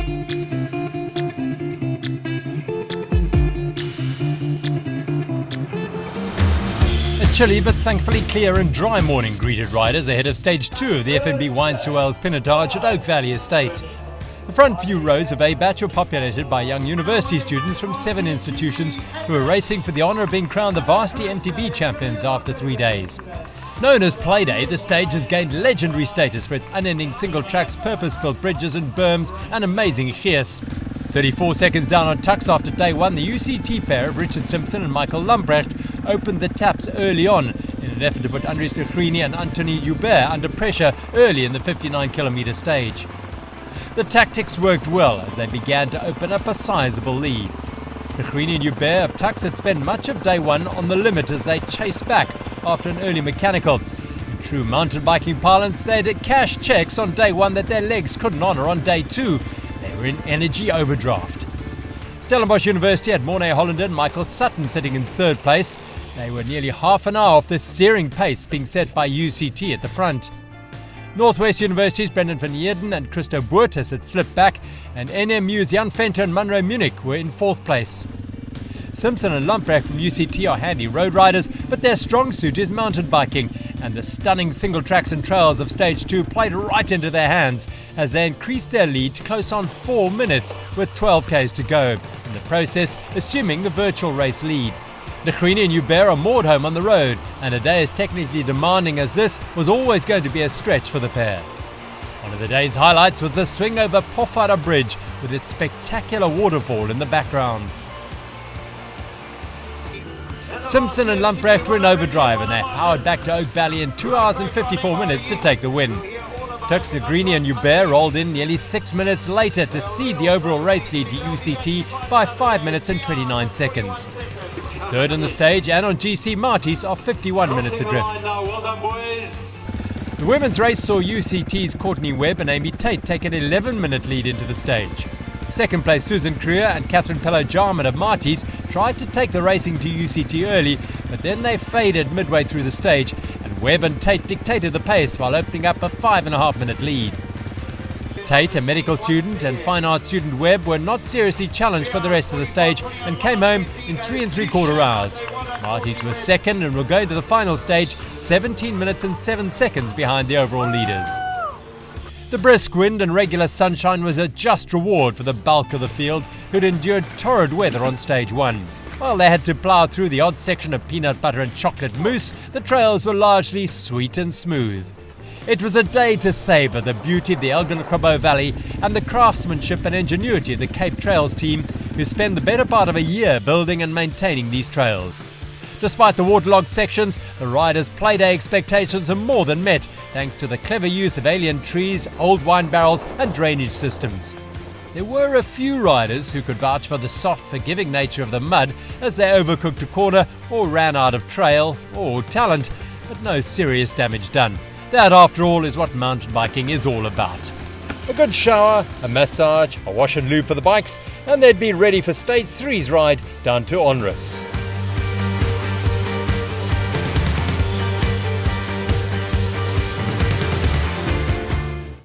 A chilly but thankfully clear and dry morning greeted riders ahead of stage 2 of the FNB Wines2Whales Pinotage at Oak Valley Estate. The front few rows of A batch were populated by young university students from 7 institutions who were racing for the honour of being crowned the Varsity MTB champions after 3 days. Known as Playday, the stage has gained legendary status for its unending single tracks, purpose-built bridges and berms and amazing gears. 34 seconds down on tucks after day 1, the UCT pair of Richard Simpson and Michael Lamprecht opened the taps early on in an effort to put Andries de Groene and Anthony Joubert under pressure early in the 59-kilometre stage. The tactics worked well as they began to open up a sizable lead. De Groene and Joubert of tucks had spent much of day 1 on the limit as they chased back after an early mechanical. In true mountain biking parlance, they had cashed checks on day 1 that their legs couldn't honour on day 2. They were in energy overdraft. Stellenbosch University had Mornay Hollander and Michael Sutton sitting in 3rd place. They were nearly half an hour off the searing pace being set by UCT at the front. Northwest University's Brendan van Heerden and Christo Boertes had slipped back, and NMU's Jan Venter and Munro Munich were in 4th place. Simpson and Lamprecht from UCT are handy road riders, but their strong suit is mountain biking, and the stunning single tracks and trails of Stage 2 played right into their hands as they increased their lead to close on 4 minutes with 12 k's to go, in the process assuming the virtual race lead. De Groene and Joubert are moored home on the road, and a day as technically demanding as this was always going to be a stretch for the pair. One of the day's highlights was the swing over Pofara Bridge with its spectacular waterfall in the background. Simpson and Lamprecht were in overdrive and they powered back to Oak Valley in 2 hours and 54 minutes to take the win. Tux de Groene and Joubert rolled in nearly 6 minutes later to cede the overall race lead to UCT by 5 minutes and 29 seconds. Third on the stage and on GC Marties are 51 minutes adrift. The women's race saw UCT's Courtney Webb and Amy Tate take an 11-minute lead into the stage. Second place Susan Kruger and Catherine Pello-Jarman of Marties tried to take the racing to UCT early, but then they faded midway through the stage, and Webb and Tate dictated the pace while opening up a 5.5-minute lead. Tate, a medical student, and fine arts student Webb were not seriously challenged for the rest of the stage and came home in 3 3/4 hours. Marties was second and will go into the final stage 17 minutes and 7 seconds behind the overall leaders. The brisk wind and regular sunshine was a just reward for the bulk of the field who'd endured torrid weather on stage 1. While they had to plough through the odd section of peanut butter and chocolate mousse, the trails were largely sweet and smooth. It was a day to savour the beauty of the Elgin-Grabo Valley and the craftsmanship and ingenuity of the Cape Trails team, who spent the better part of a year building and maintaining these trails. Despite the waterlogged sections, the riders' playday expectations are more than met, thanks to the clever use of alien trees, old wine barrels and drainage systems. There were a few riders who could vouch for the soft, forgiving nature of the mud as they overcooked a corner or ran out of trail or talent, but no serious damage done. That, after all, is what mountain biking is all about. A good shower, a massage, a wash and lube for the bikes, and they'd be ready for Stage 3's ride down to Onrus.